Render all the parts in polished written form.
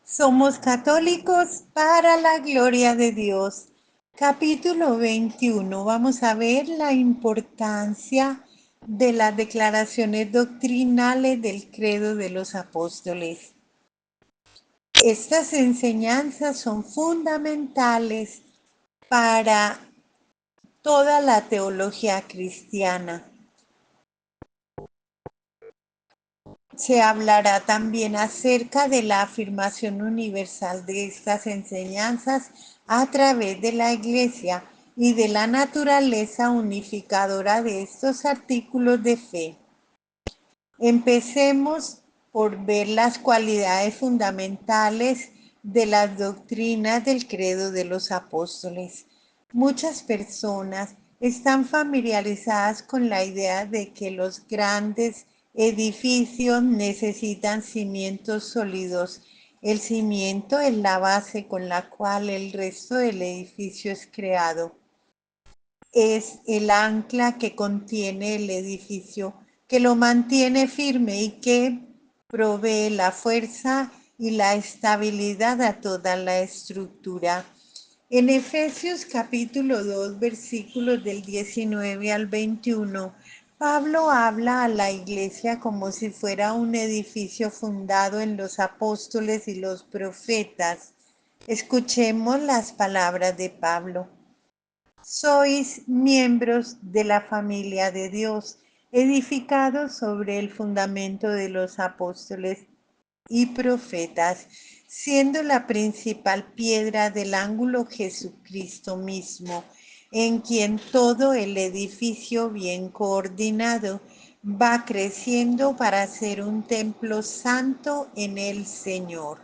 Somos católicos para la gloria de Dios. Capítulo 21. Vamos a ver la importancia de las declaraciones doctrinales del credo de los apóstoles. Estas enseñanzas son fundamentales para toda la teología cristiana. Se hablará también acerca de la afirmación universal de estas enseñanzas a través de la Iglesia y de la naturaleza unificadora de estos artículos de fe. Empecemos por ver las cualidades fundamentales de las doctrinas del credo de los apóstoles. Muchas personas están familiarizadas con la idea de que los grandes edificios necesitan cimientos sólidos. El cimiento es la base con la cual el resto del edificio es creado. Es el ancla que contiene el edificio, que lo mantiene firme y que provee la fuerza y la estabilidad a toda la estructura. En Efesios capítulo 2, versículos del 19 al 21, Pablo habla a la iglesia como si fuera un edificio fundado en los apóstoles y los profetas. Escuchemos las palabras de Pablo. Sois miembros de la familia de Dios, edificados sobre el fundamento de los apóstoles y profetas, siendo la principal piedra del ángulo Jesucristo mismo, en quien todo el edificio bien coordinado va creciendo para ser un templo santo en el Señor.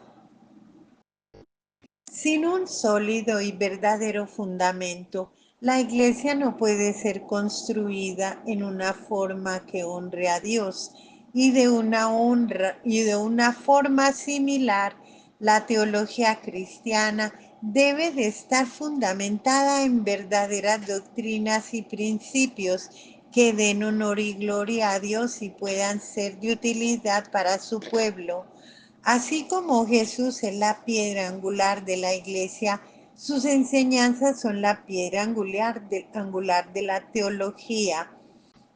Sin un sólido y verdadero fundamento, la iglesia no puede ser construida en una forma que honre a Dios y de una forma similar. La teología cristiana debe de estar fundamentada en verdaderas doctrinas y principios que den honor y gloria a Dios y puedan ser de utilidad para su pueblo. Así como Jesús es la piedra angular de la iglesia, sus enseñanzas son la piedra angular de la teología.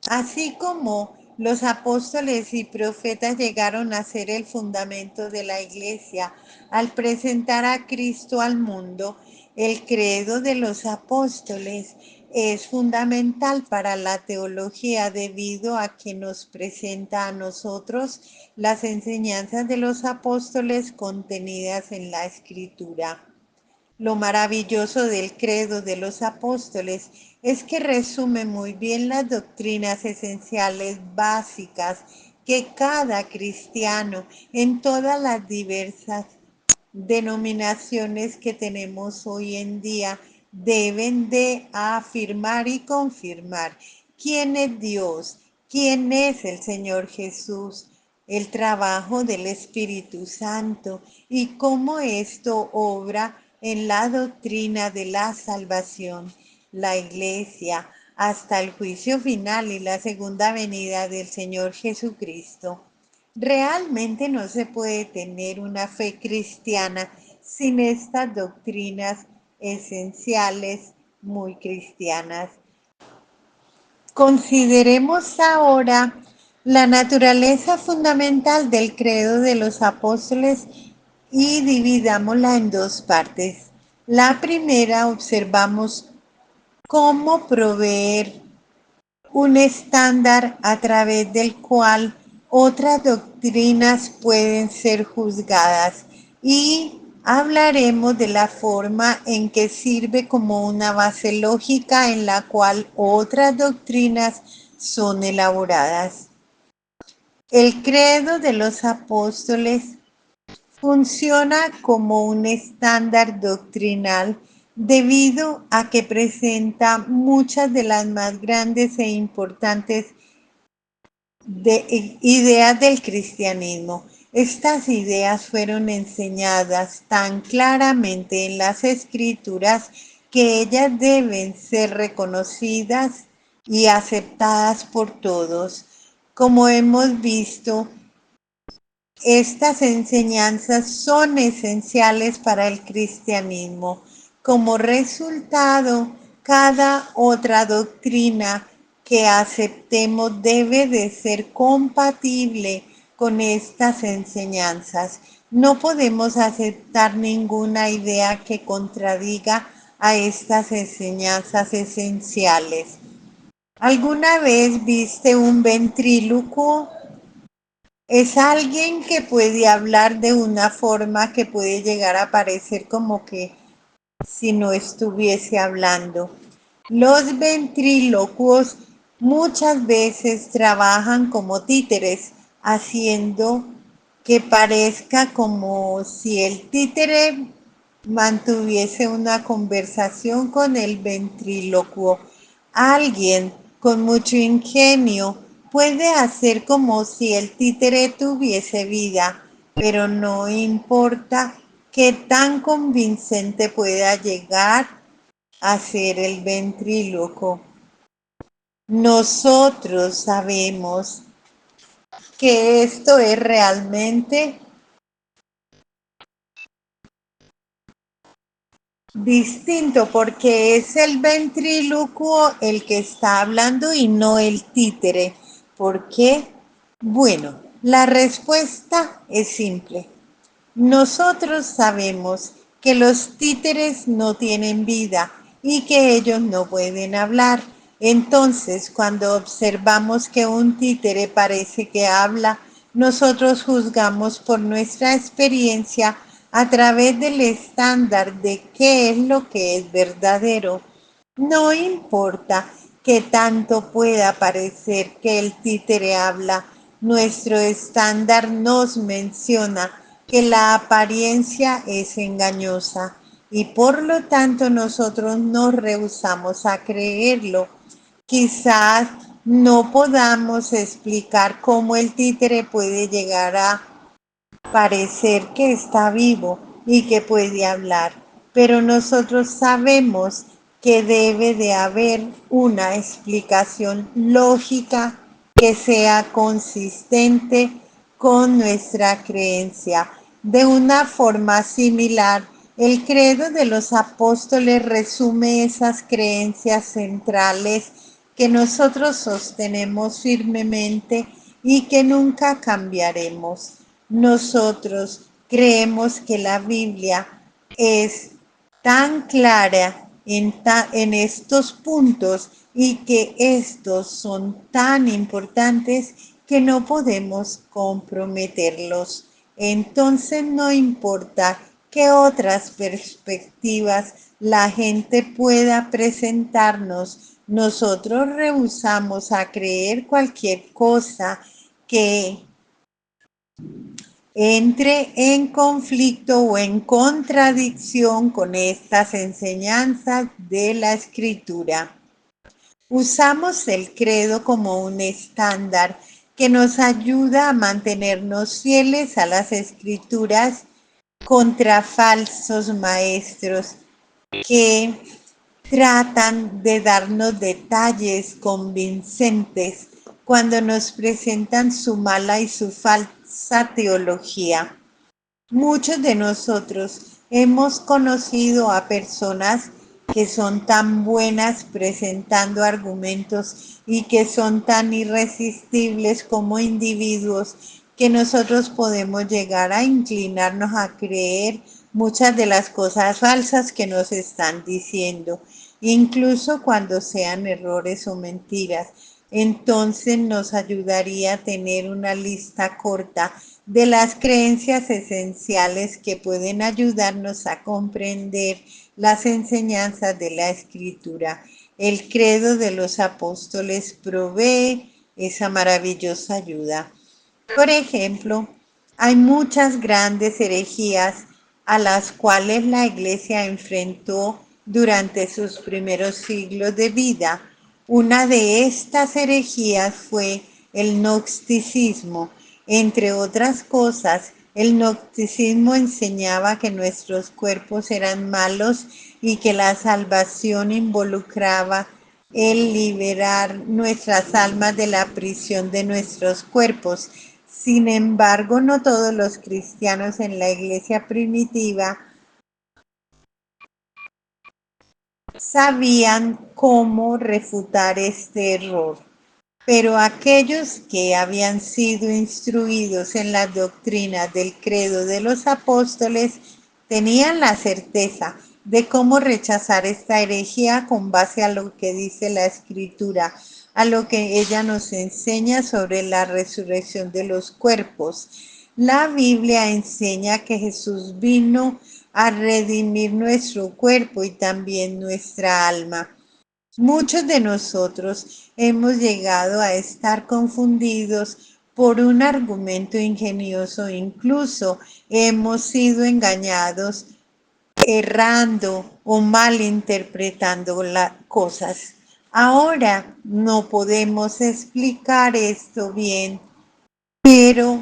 Así como los apóstoles y profetas llegaron a ser el fundamento de la iglesia al presentar a Cristo al mundo, el credo de los apóstoles es fundamental para la teología debido a que nos presenta a nosotros las enseñanzas de los apóstoles contenidas en la Escritura. Lo maravilloso del credo de los apóstoles es que resume muy bien las doctrinas esenciales básicas que cada cristiano en todas las diversas denominaciones que tenemos hoy en día deben de afirmar y confirmar. ¿Quién es Dios? ¿Quién es el Señor Jesús? El trabajo del Espíritu Santo y cómo esto obra en la doctrina de la salvación, la iglesia, hasta el juicio final y la segunda venida del Señor Jesucristo. Realmente no se puede tener una fe cristiana sin estas doctrinas esenciales muy cristianas. Consideremos ahora la naturaleza fundamental del credo de los apóstoles y dividámosla en dos partes. La primera, observamos cómo proveer un estándar a través del cual otras doctrinas pueden ser juzgadas y hablaremos de la forma en que sirve como una base lógica en la cual otras doctrinas son elaboradas. El credo de los apóstoles funciona como un estándar doctrinal debido a que presenta muchas de las más grandes e importantes ideas del cristianismo. Estas ideas fueron enseñadas tan claramente en las escrituras que ellas deben ser reconocidas y aceptadas por todos. Como hemos visto, Estas enseñanzas son esenciales para el cristianismo. Como resultado, cada otra doctrina que aceptemos debe de ser compatible con estas enseñanzas. No podemos aceptar ninguna idea que contradiga a estas enseñanzas esenciales. ¿Alguna vez viste un ventrílocuo? Es alguien que puede hablar de una forma que puede llegar a parecer como que si no estuviese hablando. Los ventrílocuos muchas veces trabajan como títeres, haciendo que parezca como si el títere mantuviese una conversación con el ventrílocuo. Alguien con mucho ingenio puede hacer como si el títere tuviese vida, pero no importa qué tan convincente pueda llegar a ser el ventríloco. Nosotros sabemos que esto es realmente distinto porque es el ventrílocuo el que está hablando y no el títere. ¿Por qué? Bueno, la respuesta es simple. Nosotros sabemos que los títeres no tienen vida y que ellos no pueden hablar. Entonces, cuando observamos que un títere parece que habla, nosotros juzgamos por nuestra experiencia a través del estándar de qué es lo que es verdadero. No importa que tanto pueda parecer que el títere habla, nuestro estándar nos menciona que la apariencia es engañosa y por lo tanto nosotros nos rehusamos a creerlo. Quizás no podamos explicar cómo el títere puede llegar a parecer que está vivo y que puede hablar, pero nosotros sabemos que debe de haber una explicación lógica que sea consistente con nuestra creencia. De una forma similar, el credo de los apóstoles resume esas creencias centrales que nosotros sostenemos firmemente y que nunca cambiaremos. Nosotros creemos que la Biblia es tan clara en estos puntos y que estos son tan importantes que no podemos comprometerlos. Entonces no importa qué otras perspectivas la gente pueda presentarnos, nosotros rehusamos a creer cualquier cosa que entre en conflicto o en contradicción con estas enseñanzas de la Escritura. Usamos el credo como un estándar que nos ayuda a mantenernos fieles a las Escrituras contra falsos maestros que tratan de darnos detalles convincentes cuando nos presentan su mala y su falsa teología. Muchos de nosotros hemos conocido a personas que son tan buenas presentando argumentos y que son tan irresistibles como individuos que nosotros podemos llegar a inclinarnos a creer muchas de las cosas falsas que nos están diciendo, incluso cuando sean errores o mentiras. Entonces nos ayudaría a tener una lista corta de las creencias esenciales que pueden ayudarnos a comprender las enseñanzas de la Escritura. El credo de los apóstoles provee esa maravillosa ayuda. Por ejemplo, hay muchas grandes herejías a las cuales la Iglesia enfrentó durante sus primeros siglos de vida. Una de estas herejías fue el gnosticismo. Entre otras cosas, el gnosticismo enseñaba que nuestros cuerpos eran malos y que la salvación involucraba el liberar nuestras almas de la prisión de nuestros cuerpos. Sin embargo, no todos los cristianos en la iglesia primitiva sabían cómo refutar este error. Pero aquellos que habían sido instruidos en las doctrinas del credo de los apóstoles tenían la certeza de cómo rechazar esta herejía con base a lo que dice la Escritura, a lo que ella nos enseña sobre la resurrección de los cuerpos. La Biblia enseña que Jesús vino a redimir nuestro cuerpo y también nuestra alma. Muchos de nosotros hemos llegado a estar confundidos por un argumento ingenioso, incluso hemos sido engañados, errando o malinterpretando las cosas. Ahora no podemos explicar esto bien, pero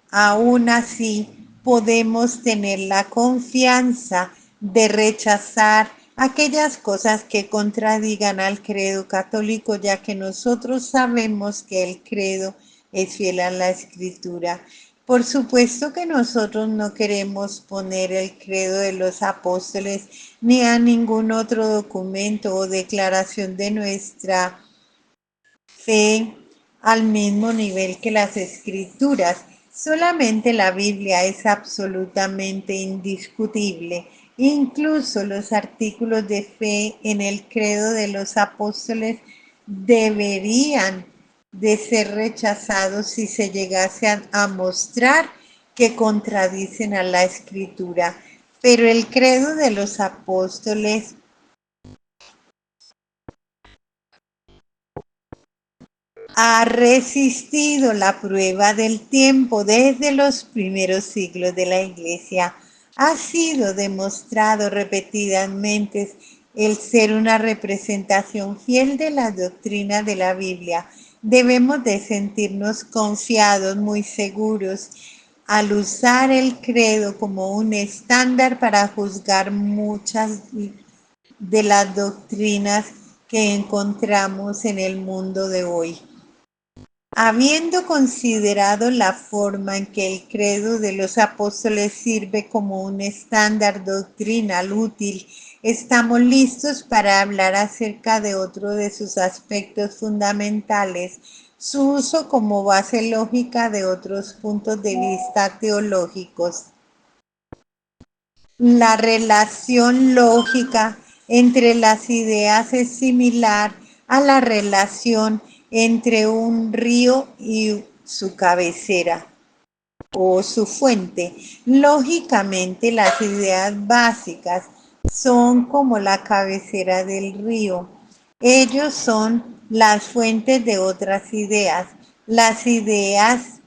aún así podemos tener la confianza de rechazar aquellas cosas que contradigan al credo católico, ya que nosotros sabemos que el credo es fiel a la Escritura. Por supuesto que nosotros no queremos poner el credo de los apóstoles ni a ningún otro documento o declaración de nuestra fe al mismo nivel que las Escrituras. Solamente la Biblia es absolutamente indiscutible. Incluso los artículos de fe en el credo de los apóstoles deberían de ser rechazados si se llegase a mostrar que contradicen a la Escritura. Pero el credo de los apóstoles ha resistido la prueba del tiempo desde los primeros siglos de la Iglesia. Ha sido demostrado repetidamente el ser una representación fiel de la doctrina de la Biblia. Debemos de sentirnos confiados, muy seguros, al usar el credo como un estándar para juzgar muchas de las doctrinas que encontramos en el mundo de hoy. Habiendo considerado la forma en que el credo de los apóstoles sirve como un estándar doctrinal útil, estamos listos para hablar acerca de otro de sus aspectos fundamentales, su uso como base lógica de otros puntos de vista teológicos. La relación lógica entre las ideas es similar a la relación entre un río y su cabecera o su fuente. Lógicamente, las ideas básicas son como la cabecera del río. Ellos son las fuentes de otras ideas. Las ideas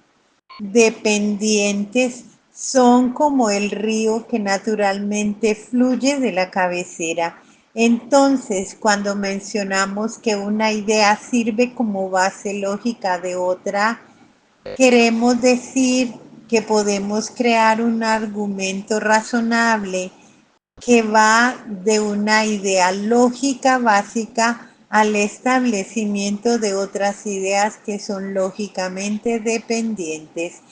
dependientes son como el río que naturalmente fluye de la cabecera. Entonces, cuando mencionamos que una idea sirve como base lógica de otra, queremos decir que podemos crear un argumento razonable que va de una idea lógica básica al establecimiento de otras ideas que son lógicamente dependientes.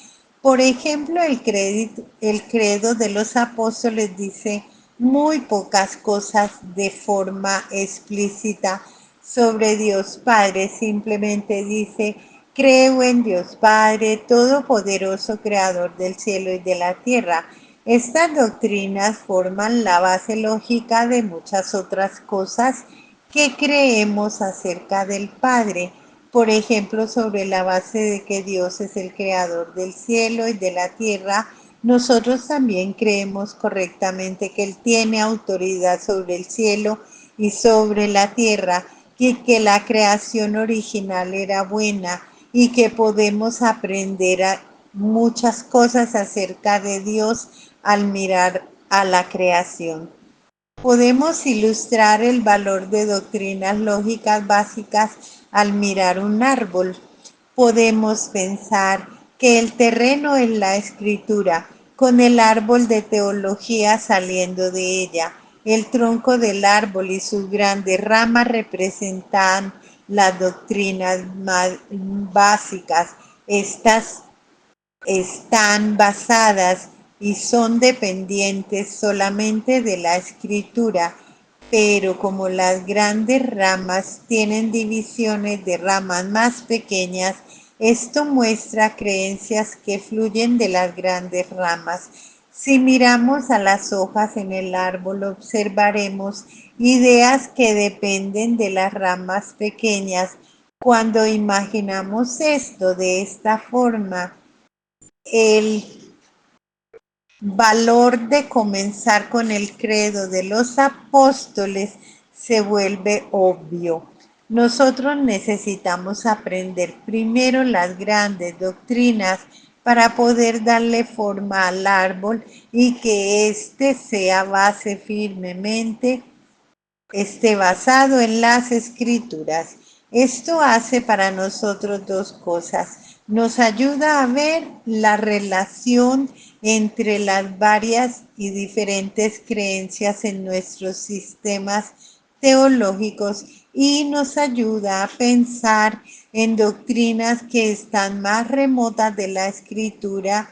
Por ejemplo, el credo de los apóstoles dice muy pocas cosas de forma explícita sobre Dios Padre. Simplemente dice, creo en Dios Padre, todopoderoso, creador del cielo y de la tierra. Estas doctrinas forman la base lógica de muchas otras cosas que creemos acerca del Padre. Por ejemplo, sobre la base de que Dios es el creador del cielo y de la tierra, nosotros también creemos correctamente que Él tiene autoridad sobre el cielo y sobre la tierra, y que la creación original era buena y que podemos aprender muchas cosas acerca de Dios al mirar a la creación. Podemos ilustrar el valor de doctrinas lógicas básicas al mirar un árbol. Podemos pensar que el terreno es la escritura, con el árbol de teología saliendo de ella. El tronco del árbol y sus grandes ramas representan las doctrinas más básicas. Estas están basadas y son dependientes solamente de la escritura, pero como las grandes ramas tienen divisiones de ramas más pequeñas, esto muestra creencias que fluyen de las grandes ramas. Si miramos a las hojas en el árbol, observaremos ideas que dependen de las ramas pequeñas. Cuando imaginamos esto de esta forma, el valor de comenzar con el credo de los apóstoles se vuelve obvio. Nosotros necesitamos aprender primero las grandes doctrinas para poder darle forma al árbol y que éste sea base firmemente esté basado en las escrituras. Esto hace para nosotros dos cosas. Nos ayuda a ver la relación entre las varias y diferentes creencias en nuestros sistemas teológicos y nos ayuda a pensar en doctrinas que están más remotas de la escritura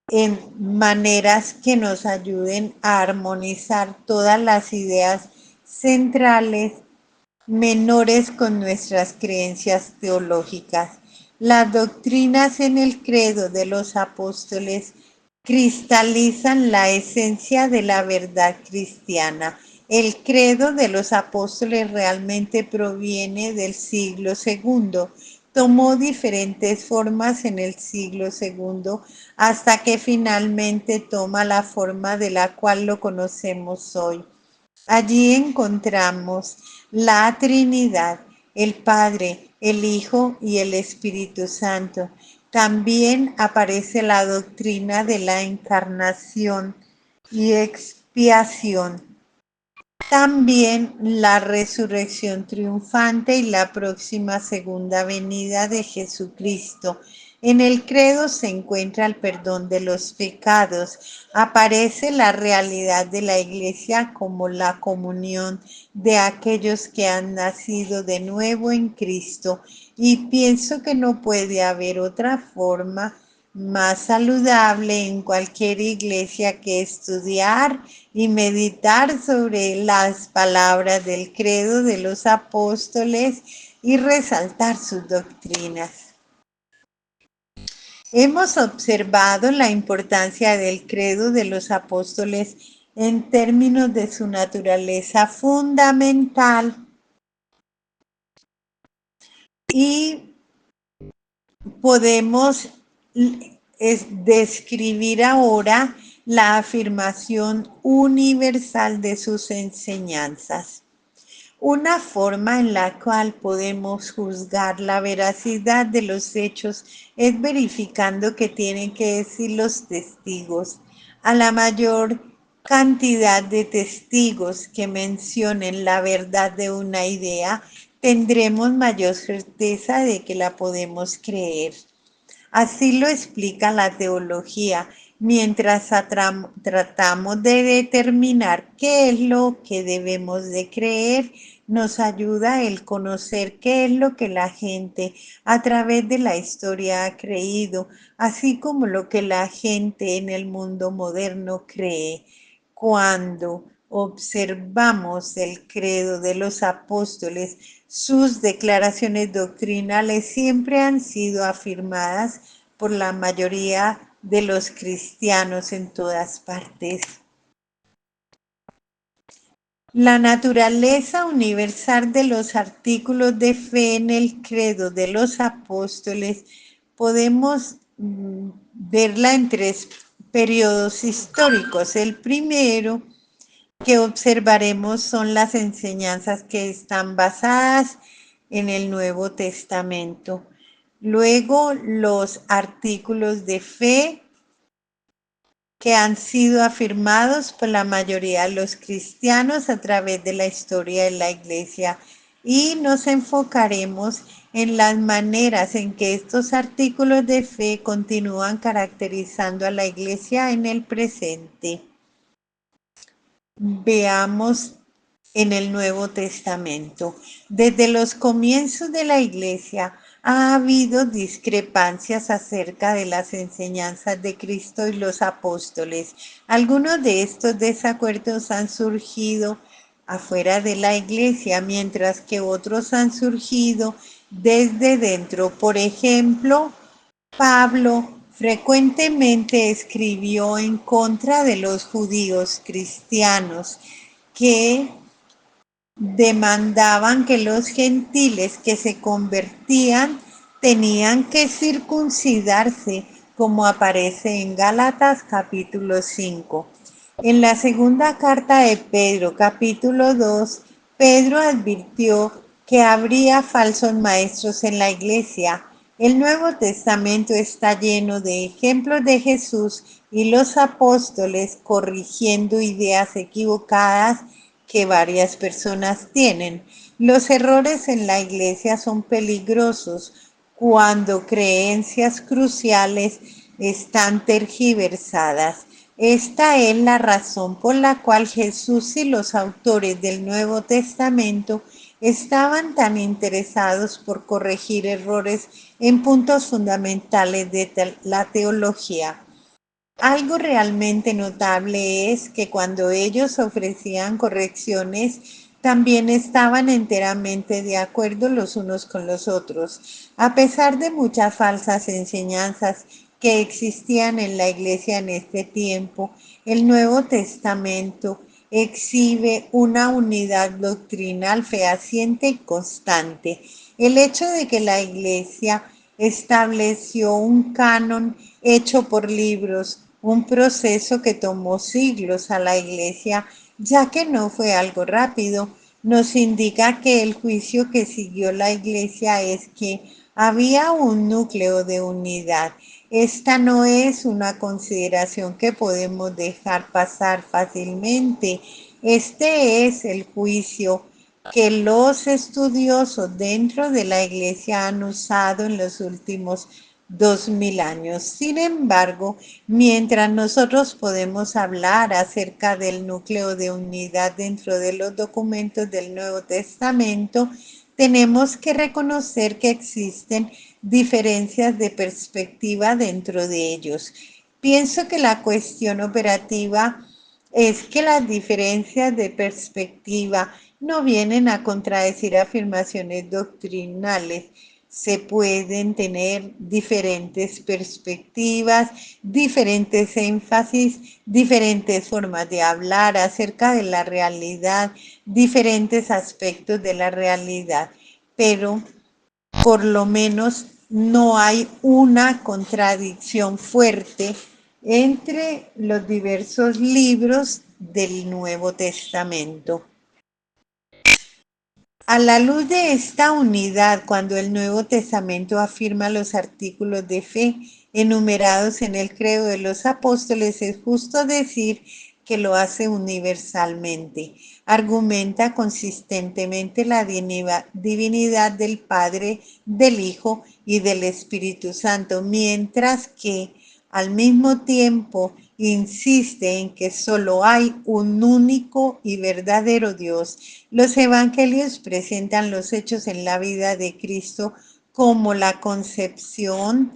en maneras que nos ayuden a armonizar todas las ideas centrales menores con nuestras creencias teológicas. Las doctrinas en el credo de los apóstoles cristalizan la esencia de la verdad cristiana. El credo de los apóstoles realmente proviene del siglo segundo. Tomó diferentes formas en el siglo segundo hasta que finalmente toma la forma de la cual lo conocemos hoy. Allí encontramos la Trinidad, el Padre, el Hijo y el Espíritu Santo. También aparece la doctrina de la encarnación y expiación. También la resurrección triunfante y la próxima segunda venida de Jesucristo. En el credo se encuentra el perdón de los pecados. Aparece la realidad de la iglesia como la comunión de aquellos que han nacido de nuevo en Cristo. Y pienso que no puede haber otra forma más saludable en cualquier iglesia que estudiar y meditar sobre las palabras del credo de los apóstoles y resaltar sus doctrinas. Hemos observado la importancia del credo de los apóstoles en términos de su naturaleza fundamental y podemos describir ahora la afirmación universal de sus enseñanzas. Una forma en la cual podemos juzgar la veracidad de los hechos es verificando qué tienen que decir los testigos. A la mayor cantidad de testigos que mencionen la verdad de una idea, tendremos mayor certeza de que la podemos creer. Así lo explica la teología, mientras tratamos de determinar qué es lo que debemos de creer, nos ayuda el conocer qué es lo que la gente a través de la historia ha creído, así como lo que la gente en el mundo moderno cree. Cuando observamos el credo de los apóstoles, sus declaraciones doctrinales siempre han sido afirmadas por la mayoría de los cristianos en todas partes. La naturaleza universal de los artículos de fe en el credo de los apóstoles podemos verla en tres periodos históricos. El primero que observaremos son las enseñanzas que están basadas en el Nuevo Testamento. Luego, los artículos de fe que han sido afirmados por la mayoría de los cristianos a través de la historia de la Iglesia. Y nos enfocaremos en las maneras en que estos artículos de fe continúan caracterizando a la Iglesia en el presente. Veamos en el Nuevo Testamento. Desde los comienzos de la Iglesia ha habido discrepancias acerca de las enseñanzas de Cristo y los apóstoles. Algunos de estos desacuerdos han surgido afuera de la iglesia, mientras que otros han surgido desde dentro. Por ejemplo, Pablo frecuentemente escribió en contra de los judíos cristianos que demandaban que los gentiles que se convertían tenían que circuncidarse, como aparece en Gálatas capítulo 5. En la segunda carta de Pedro, capítulo 2, Pedro advirtió que habría falsos maestros en la iglesia. El Nuevo Testamento está lleno de ejemplos de Jesús y los apóstoles corrigiendo ideas equivocadas que varias personas tienen. Los errores en la iglesia son peligrosos cuando creencias cruciales están tergiversadas. Esta es la razón por la cual Jesús y los autores del Nuevo Testamento estaban tan interesados por corregir errores en puntos fundamentales de la teología. Algo realmente notable es que cuando ellos ofrecían correcciones, también estaban enteramente de acuerdo los unos con los otros. A pesar de muchas falsas enseñanzas que existían en la iglesia en este tiempo, el Nuevo Testamento exhibe una unidad doctrinal fehaciente y constante. El hecho de que la iglesia estableció un canon hecho por libros, un proceso que tomó siglos a la iglesia, ya que no fue algo rápido, nos indica que el juicio que siguió la iglesia es que había un núcleo de unidad. Esta no es una consideración que podemos dejar pasar fácilmente. Este es el juicio que los estudiosos dentro de la iglesia han usado en los últimos 2000 años. Sin embargo, mientras nosotros podemos hablar acerca del núcleo de unidad dentro de los documentos del Nuevo Testamento, tenemos que reconocer que existen diferencias de perspectiva dentro de ellos. Pienso que la cuestión operativa es que las diferencias de perspectiva no vienen a contradecir afirmaciones doctrinales. Se pueden tener diferentes perspectivas, diferentes énfasis, diferentes formas de hablar acerca de la realidad, diferentes aspectos de la realidad, pero por lo menos no hay una contradicción fuerte entre los diversos libros del Nuevo Testamento. A la luz de esta unidad, cuando el Nuevo Testamento afirma los artículos de fe enumerados en el credo de los apóstoles, es justo decir que lo hace universalmente. Argumenta consistentemente la divinidad del Padre, del Hijo y del Espíritu Santo, mientras que al mismo tiempo insiste en que solo hay un único y verdadero Dios. Los evangelios presentan los hechos en la vida de Cristo como la concepción,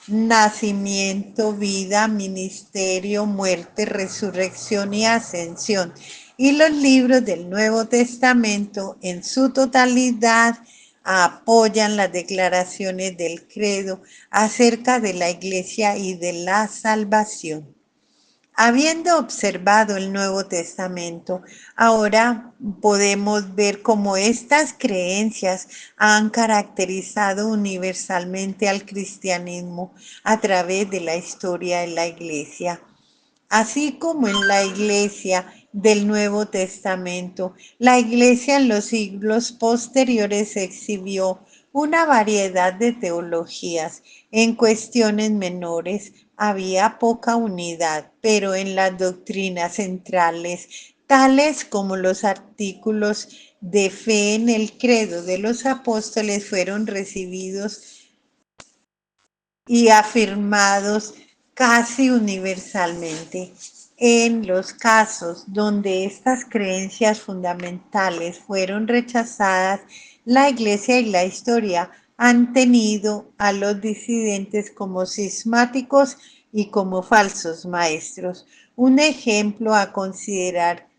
nacimiento, vida, ministerio, muerte, resurrección y ascensión. Y los libros del Nuevo Testamento en su totalidad apoyan las declaraciones del credo acerca de la iglesia y de la salvación. Habiendo observado el Nuevo Testamento, ahora podemos ver cómo estas creencias han caracterizado universalmente al cristianismo a través de la historia de la iglesia. Así como en la iglesia del Nuevo Testamento, la iglesia en los siglos posteriores exhibió una variedad de teologías. En cuestiones menores había poca unidad, pero en las doctrinas centrales, tales como los artículos de fe en el credo de los apóstoles, fueron recibidos y afirmados casi universalmente. En los casos donde estas creencias fundamentales fueron rechazadas, la iglesia y la historia han tenido a los disidentes como cismáticos y como falsos maestros. Un ejemplo a considerar: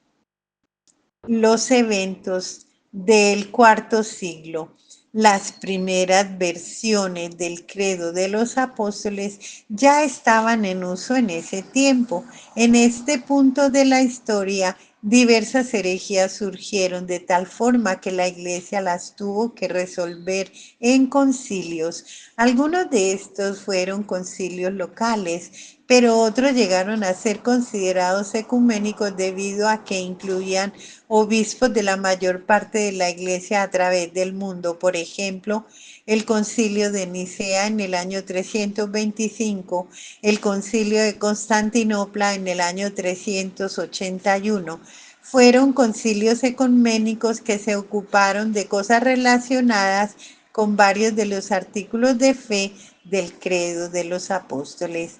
los eventos del cuarto siglo. Las primeras versiones del credo de los apóstoles ya estaban en uso en ese tiempo. En este punto de la historia, diversas herejías surgieron de tal forma que la iglesia las tuvo que resolver en concilios. Algunos de estos fueron concilios locales, pero otros llegaron a ser considerados ecuménicos debido a que incluían obispos de la mayor parte de la iglesia a través del mundo. Por ejemplo, el concilio de Nicea en el año 325, el concilio de Constantinopla en el año 381. Fueron concilios ecuménicos que se ocuparon de cosas relacionadas con varios de los artículos de fe del credo de los apóstoles.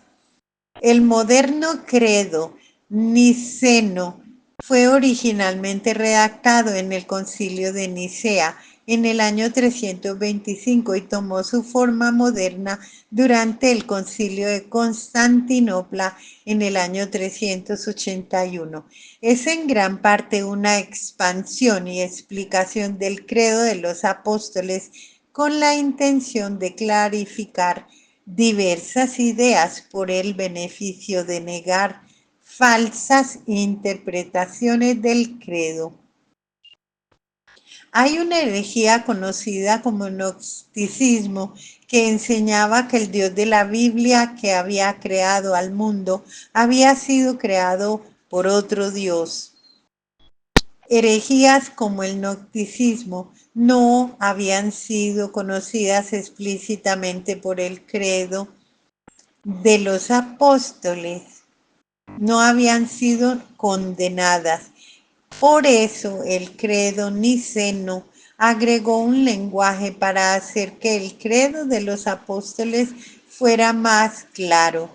El moderno credo niceno fue originalmente redactado en el Concilio de Nicea en el año 325 y tomó su forma moderna durante el Concilio de Constantinopla en el año 381. Es en gran parte una expansión y explicación del credo de los apóstoles con la intención de clarificar diversas ideas por el beneficio de negar falsas interpretaciones del credo. Hay una herejía conocida como gnosticismo que enseñaba que el Dios de la Biblia, que había creado al mundo, había sido creado por otro Dios. Herejías como el gnosticismo no habían sido conocidas explícitamente por el credo de los apóstoles, no habían sido condenadas. Por eso el credo niceno agregó un lenguaje para hacer que el credo de los apóstoles fuera más claro,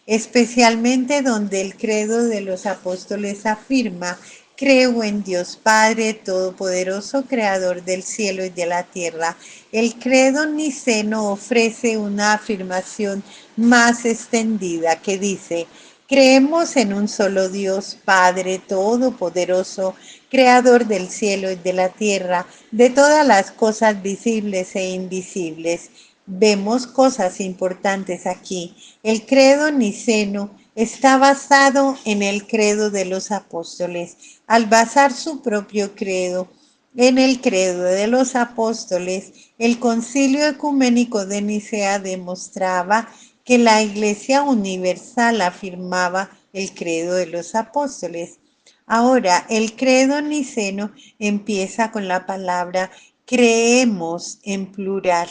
especialmente donde el credo de los apóstoles afirma: creo en Dios Padre Todopoderoso, Creador del cielo y de la tierra. El credo niceno ofrece una afirmación más extendida que dice: creemos en un solo Dios, Padre Todopoderoso, Creador del cielo y de la tierra, de todas las cosas visibles e invisibles. Vemos cosas importantes aquí. El credo niceno está basado en el credo de los apóstoles. Al basar su propio credo en el credo de los apóstoles, el Concilio Ecuménico de Nicea demostraba que la Iglesia Universal afirmaba el credo de los apóstoles. Ahora, el credo niceno empieza con la palabra creemos en plural,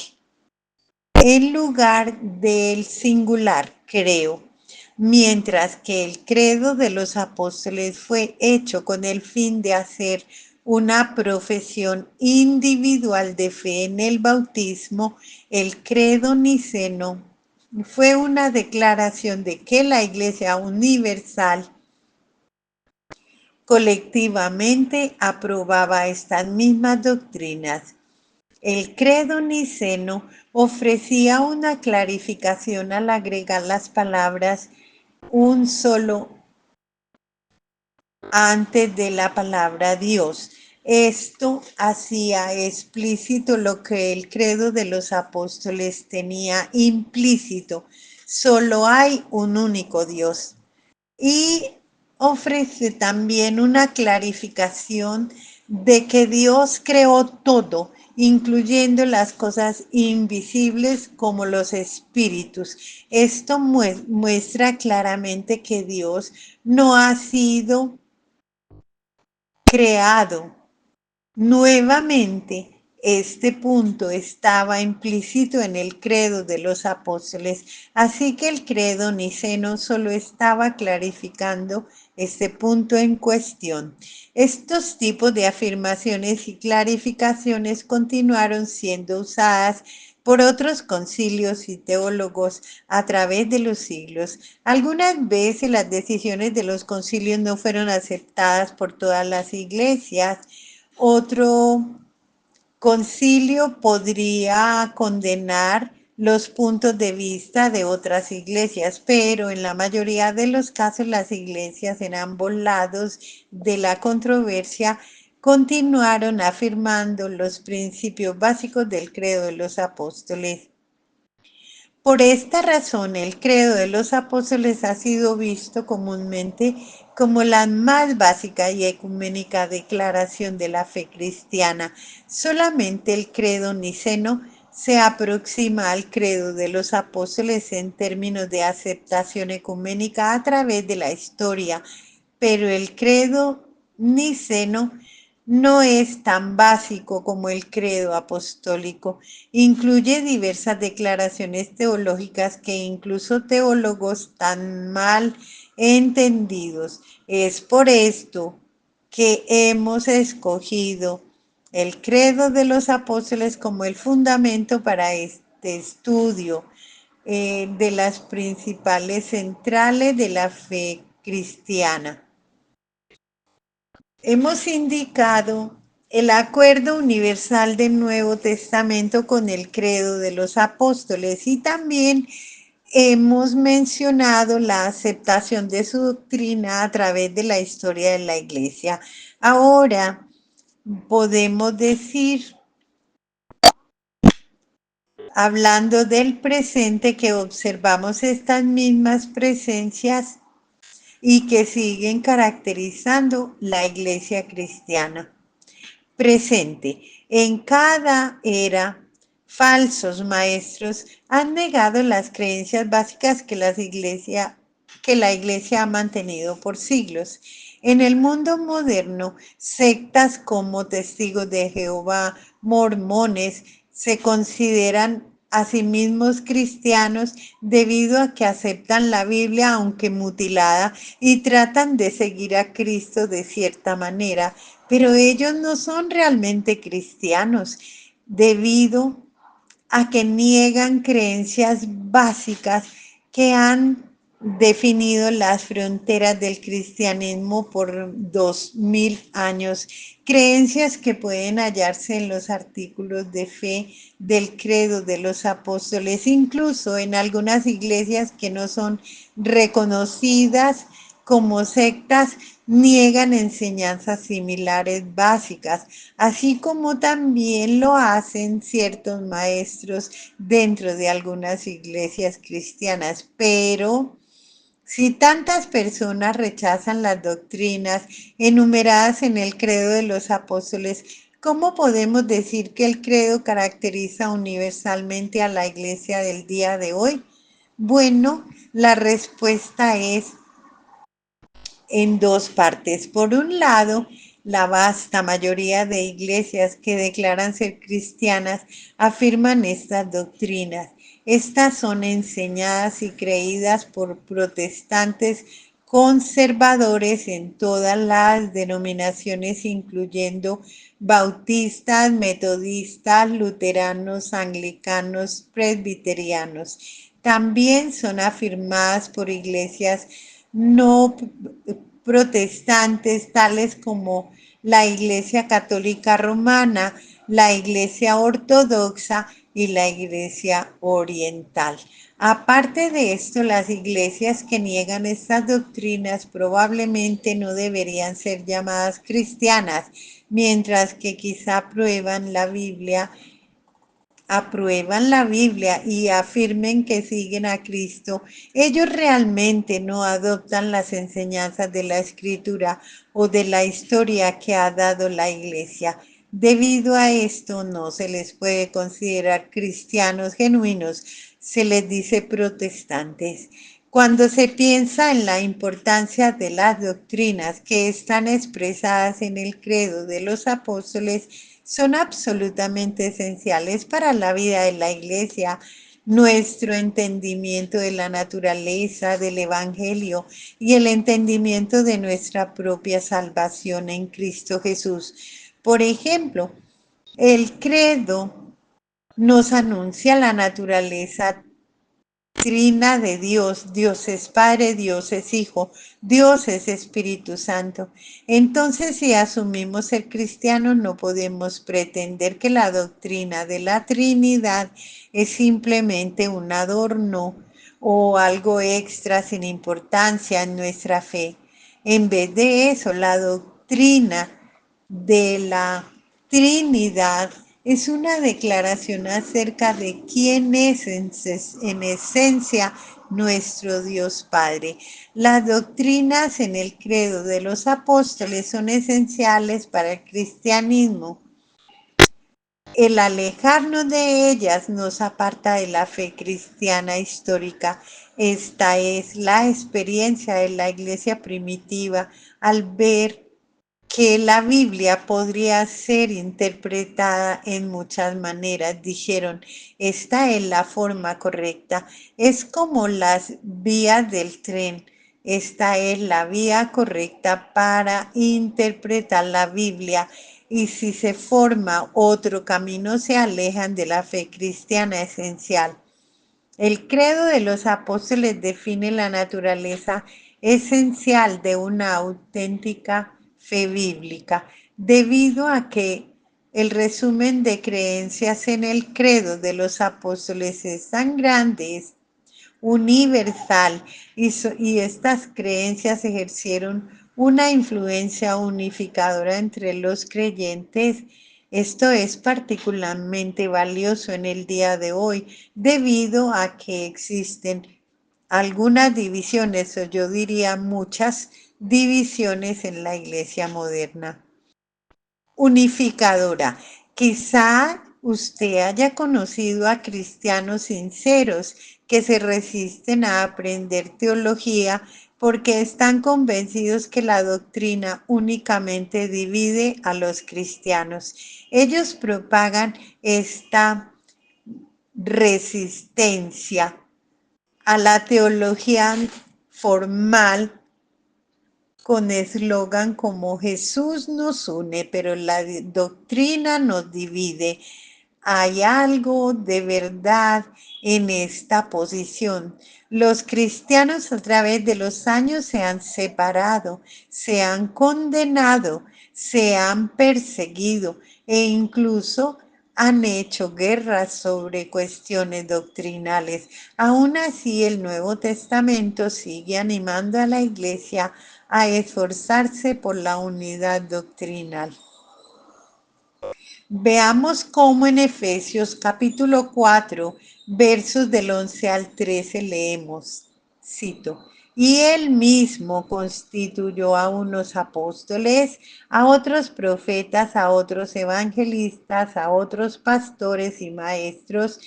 en lugar del singular, creo, mientras que el credo de los apóstoles fue hecho con el fin de hacer una profesión individual de fe en el bautismo. El credo niceno fue una declaración de que la Iglesia Universal colectivamente aprobaba estas mismas doctrinas. El credo niceno ofrecía una clarificación al agregar las palabras un solo antes de la palabra Dios. Esto hacía explícito lo que el credo de los apóstoles tenía implícito: solo hay un único Dios. Y ofrece también una clarificación de que Dios creó todo, incluyendo las cosas invisibles como los espíritus. Esto muestra claramente que Dios no ha sido creado nuevamente. Este punto estaba implícito en el credo de los apóstoles, así que el credo niceno solo estaba clarificando este punto en cuestión. Estos tipos de afirmaciones y clarificaciones continuaron siendo usadas por otros concilios y teólogos a través de los siglos. Algunas veces las decisiones de los concilios no fueron aceptadas por todas las iglesias. Otro concilio podría condenar los puntos de vista de otras iglesias, pero en la mayoría de los casos las iglesias en ambos lados de la controversia continuaron afirmando los principios básicos del credo de los apóstoles. Por esta razón, el credo de los apóstoles ha sido visto comúnmente como la más básica y ecuménica declaración de la fe cristiana. Solamente el credo niceno se aproxima al credo de los apóstoles en términos de aceptación ecuménica a través de la historia, pero el credo niceno no es tan básico como el credo apostólico. Incluye diversas declaraciones teológicas que incluso teólogos tan mal entendidos. Es por esto que hemos escogido el credo de los apóstoles como el fundamento para este estudio de las principales centrales de la fe cristiana. Hemos indicado el acuerdo universal del Nuevo Testamento con el credo de los apóstoles y también hemos mencionado la aceptación de su doctrina a través de la historia de la Iglesia. Ahora podemos decir, hablando del presente, que observamos estas mismas presencias y que siguen caracterizando la Iglesia cristiana. Presente. En cada era, falsos maestros han negado las creencias básicas que la iglesia ha mantenido por siglos. En el mundo moderno, sectas como Testigos de Jehová, mormones, se consideran a sí mismos cristianos debido a que aceptan la Biblia aunque mutilada y tratan de seguir a Cristo de cierta manera, pero ellos no son realmente cristianos debido a que niegan creencias básicas que han definido las fronteras del cristianismo por 2000 años, creencias que pueden hallarse en los artículos de fe del credo de los apóstoles, incluso en algunas iglesias que no son reconocidas como sectas, niegan enseñanzas similares básicas, así como también lo hacen ciertos maestros dentro de algunas iglesias cristianas. Pero si tantas personas rechazan las doctrinas enumeradas en el credo de los apóstoles, ¿cómo podemos decir que el credo caracteriza universalmente a la iglesia del día de hoy? Bueno, la respuesta es en dos partes. Por un lado, la vasta mayoría de iglesias que declaran ser cristianas afirman estas doctrinas. Estas son enseñadas y creídas por protestantes conservadores en todas las denominaciones, incluyendo bautistas, metodistas, luteranos, anglicanos, presbiterianos. También son afirmadas por iglesias no protestantes, tales como la Iglesia Católica Romana, la Iglesia Ortodoxa y la Iglesia Oriental. Aparte de esto, las iglesias que niegan estas doctrinas probablemente no deberían ser llamadas cristianas, mientras que quizá aprueban la Biblia y afirmen que siguen a Cristo, ellos realmente no adoptan las enseñanzas de la Escritura o de la historia que ha dado la Iglesia. Debido a esto, no se les puede considerar cristianos genuinos, se les dice protestantes. Cuando se piensa en la importancia de las doctrinas que están expresadas en el credo de los apóstoles, son absolutamente esenciales para la vida de la iglesia, nuestro entendimiento de la naturaleza del Evangelio y el entendimiento de nuestra propia salvación en Cristo Jesús. Por ejemplo, el credo nos anuncia la naturaleza doctrina de Dios. Dios es Padre, Dios es Hijo, Dios es Espíritu Santo. Entonces, si asumimos el cristiano, no podemos pretender que la doctrina de la Trinidad es simplemente un adorno o algo extra sin importancia en nuestra fe. En vez de eso, la doctrina de la Trinidad es una declaración acerca de quién es en esencia nuestro Dios Padre. Las doctrinas en el credo de los apóstoles son esenciales para el cristianismo. El alejarnos de ellas nos aparta de la fe cristiana histórica. Esta es la experiencia de la iglesia primitiva al ver que la Biblia podría ser interpretada en muchas maneras. Dijeron, esta es la forma correcta. Es como las vías del tren. Esta es la vía correcta para interpretar la Biblia. Y si se forma otro camino, se alejan de la fe cristiana esencial. El credo de los apóstoles define la naturaleza esencial de una auténtica fe bíblica, debido a que el resumen de creencias en el credo de los apóstoles es tan grande, es universal, y estas creencias ejercieron una influencia unificadora entre los creyentes. Esto es particularmente valioso en el día de hoy debido a que existen algunas divisiones, o yo diría muchas divisiones en la iglesia moderna. Unificadora. Quizá usted haya conocido a cristianos sinceros que se resisten a aprender teología porque están convencidos que la doctrina únicamente divide a los cristianos. Ellos propagan esta resistencia a la teología formal con eslogan como Jesús nos une, pero la doctrina nos divide. Hay algo de verdad en esta posición. Los cristianos a través de los años se han separado, se han condenado, se han perseguido e incluso han hecho guerras sobre cuestiones doctrinales. Aún así, el Nuevo Testamento sigue animando a la iglesia a esforzarse por la unidad doctrinal. Veamos cómo en Efesios capítulo 4, versos del 11 al 13 leemos, cito, y él mismo constituyó a unos apóstoles, a otros profetas, a otros evangelistas, a otros pastores y maestros,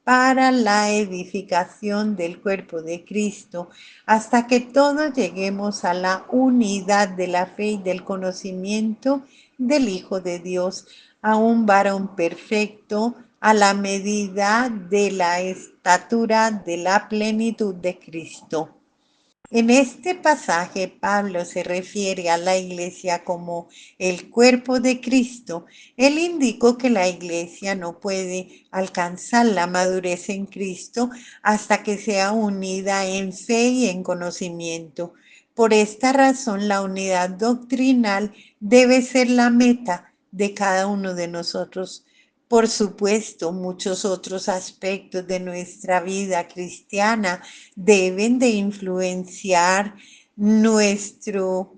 para la edificación del cuerpo de Cristo, hasta que todos lleguemos a la unidad de la fe y del conocimiento del Hijo de Dios, a un varón perfecto, a la medida de la estatura de la plenitud de Cristo. En este pasaje, Pablo se refiere a la iglesia como el cuerpo de Cristo. Él indicó que la iglesia no puede alcanzar la madurez en Cristo hasta que sea unida en fe y en conocimiento. Por esta razón, la unidad doctrinal debe ser la meta de cada uno de nosotros. Por supuesto, muchos otros aspectos de nuestra vida cristiana deben de influenciar nuestro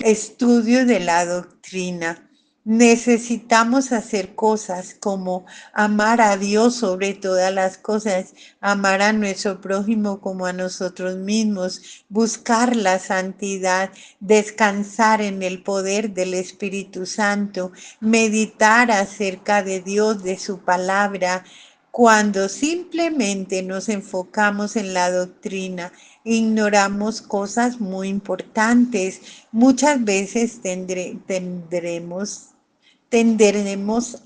estudio de la doctrina. Necesitamos hacer cosas como amar a Dios sobre todas las cosas, amar a nuestro prójimo como a nosotros mismos, buscar la santidad, descansar en el poder del Espíritu Santo, meditar acerca de Dios, de su palabra. Cuando simplemente nos enfocamos en la doctrina, ignoramos cosas muy importantes. Muchas veces tenderemos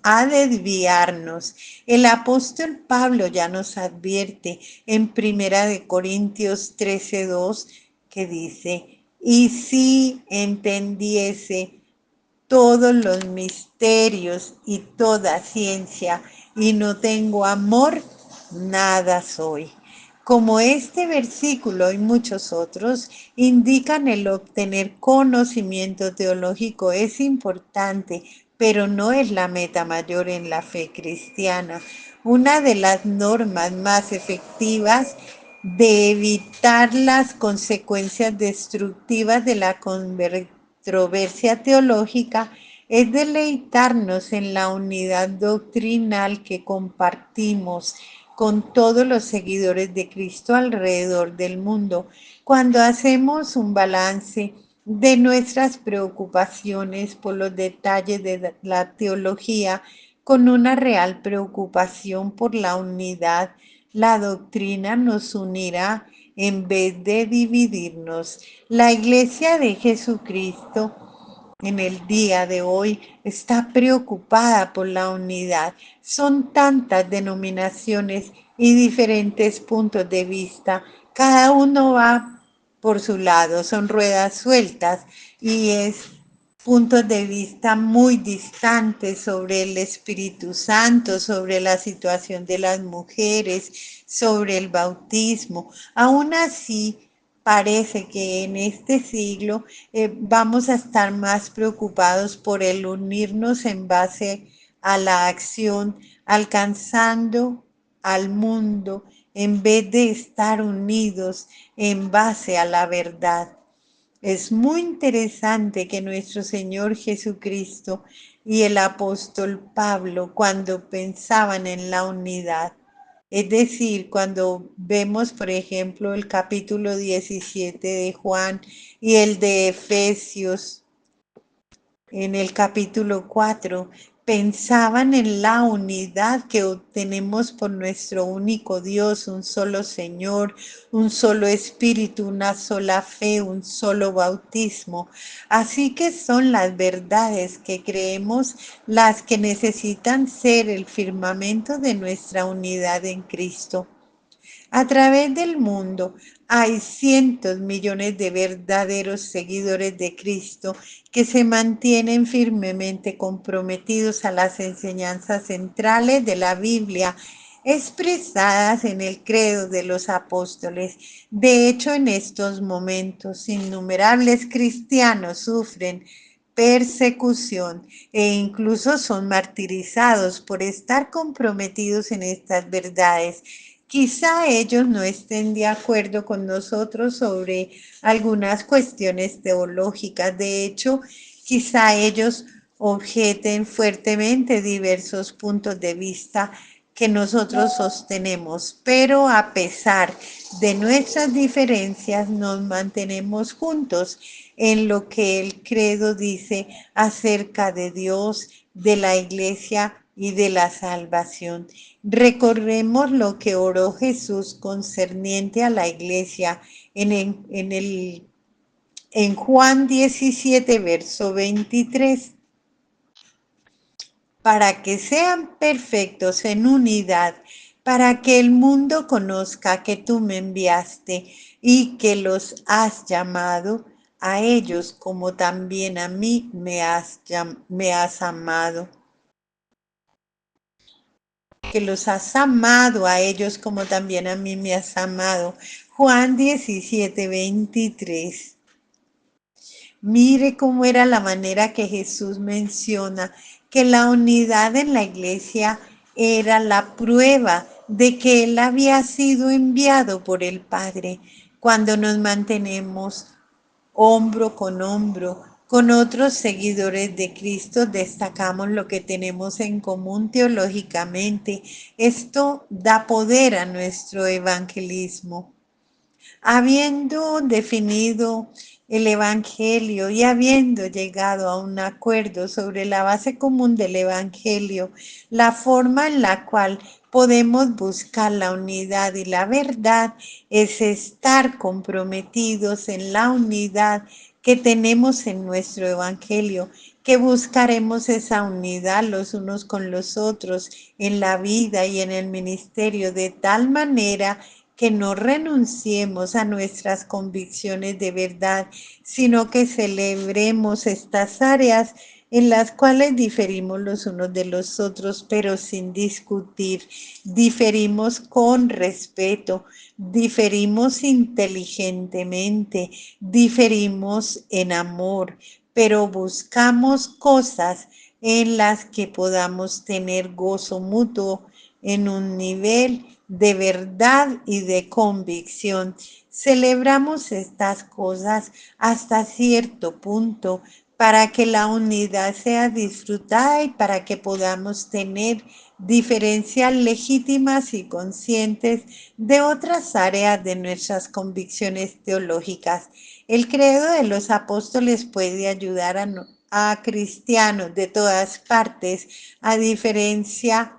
a desviarnos. El apóstol Pablo ya nos advierte en Primera de Corintios 13:2 que dice, y si entendiese todos los misterios y toda ciencia y no tengo amor, nada soy. Como este versículo y muchos otros indican, el obtener conocimiento teológico es importante, pero no es la meta mayor en la fe cristiana. Una de las normas más efectivas de evitar las consecuencias destructivas de la controversia teológica es deleitarnos en la unidad doctrinal que compartimos con todos los seguidores de Cristo alrededor del mundo. Cuando hacemos un balance de nuestras preocupaciones por los detalles de la teología con una real preocupación por la unidad, la doctrina nos unirá en vez de dividirnos. La Iglesia de Jesucristo en el día de hoy está preocupada por la unidad. Son tantas denominaciones y diferentes puntos de vista. Cada uno va por su lado, son ruedas sueltas y es puntos de vista muy distantes sobre el Espíritu Santo, sobre la situación de las mujeres, sobre el bautismo. Aún así, parece que en este siglo vamos a estar más preocupados por el unirnos en base a la acción, alcanzando al mundo en vez de estar unidos en base a la verdad. Es muy interesante que nuestro Señor Jesucristo y el apóstol Pablo, cuando pensaban en la unidad, es decir, cuando vemos, por ejemplo, el capítulo 17 de Juan y el de Efesios en el capítulo 4, pensaban en la unidad que obtenemos por nuestro único Dios, un solo Señor, un solo Espíritu, una sola fe, un solo bautismo. Así que son las verdades que creemos las que necesitan ser el firmamento de nuestra unidad en Cristo. A través del mundo hay cientos millones de verdaderos seguidores de Cristo que se mantienen firmemente comprometidos a las enseñanzas centrales de la Biblia expresadas en el credo de los apóstoles. De hecho, en estos momentos, innumerables cristianos sufren persecución e incluso son martirizados por estar comprometidos en estas verdades. Quizá ellos no estén de acuerdo con nosotros sobre algunas cuestiones teológicas. De hecho, quizá ellos objeten fuertemente diversos puntos de vista que nosotros sostenemos, pero a pesar de nuestras diferencias nos mantenemos juntos en lo que el credo dice acerca de Dios, de la iglesia y de la salvación. Recorremos lo que oró Jesús concerniente a la iglesia en Juan 17, verso 23. Para que sean perfectos en unidad, para que el mundo conozca que tú me enviaste y que los has llamado a ellos como también a mí me has amado. Que los has amado a ellos como también a mí me has amado. Juan 17, 23. Mire cómo era la manera que Jesús menciona que la unidad en la iglesia era la prueba de que Él había sido enviado por el Padre. Cuando nos mantenemos hombro con otros seguidores de Cristo, destacamos lo que tenemos en común teológicamente. Esto da poder a nuestro evangelismo. Habiendo definido el Evangelio y habiendo llegado a un acuerdo sobre la base común del Evangelio, la forma en la cual podemos buscar la unidad y la verdad es estar comprometidos en la unidad que tenemos en nuestro Evangelio, que buscaremos esa unidad los unos con los otros en la vida y en el ministerio de tal manera que no renunciemos a nuestras convicciones de verdad, sino que celebremos estas áreas en las cuales diferimos los unos de los otros, pero sin discutir. Diferimos con respeto, diferimos inteligentemente, diferimos en amor, pero buscamos cosas en las que podamos tener gozo mutuo en un nivel de verdad y de convicción. Celebramos estas cosas hasta cierto punto para que la unidad sea disfrutada y para que podamos tener diferencias legítimas y conscientes de otras áreas de nuestras convicciones teológicas. El credo de los apóstoles puede ayudar a cristianos de todas partes a diferencia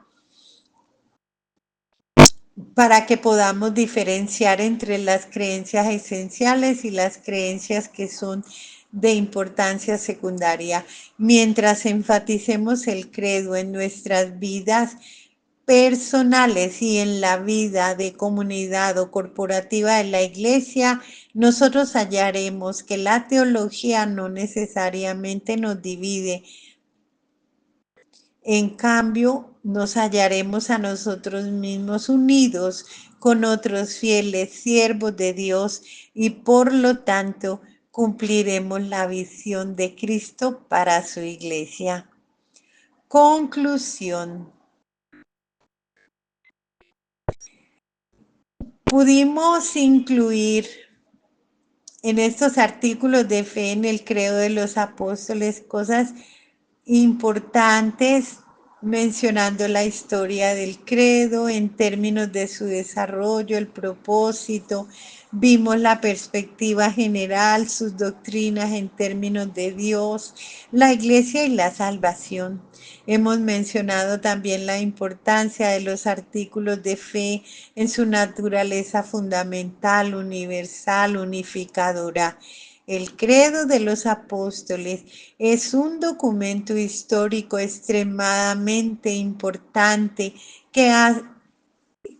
para que podamos diferenciar entre las creencias esenciales y las creencias que son de importancia secundaria. Mientras enfaticemos el credo en nuestras vidas personales y en la vida de comunidad o corporativa de la iglesia, nosotros hallaremos que la teología no necesariamente nos divide. En cambio, nos hallaremos a nosotros mismos unidos con otros fieles siervos de Dios y por lo tanto cumpliremos la visión de Cristo para su iglesia. Conclusión. Pudimos incluir en estos artículos de fe en el credo de los apóstoles cosas importantes, mencionando la historia del credo en términos de su desarrollo, el propósito. Vimos la perspectiva general, sus doctrinas en términos de Dios, la iglesia y la salvación. Hemos mencionado también la importancia de los artículos de fe en su naturaleza fundamental, universal, unificadora. El credo de los apóstoles es un documento histórico extremadamente importante que ha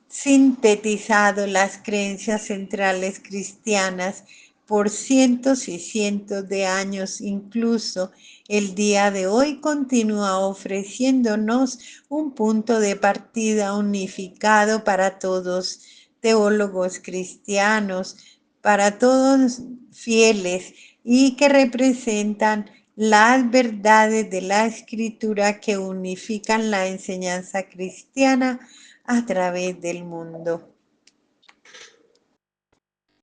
sintetizado las creencias centrales cristianas por cientos y cientos de años. Incluso el día de hoy continúa ofreciéndonos un punto de partida unificado para todos teólogos cristianos, para todos fieles y que representan las verdades de la escritura que unifican la enseñanza cristiana a través del mundo.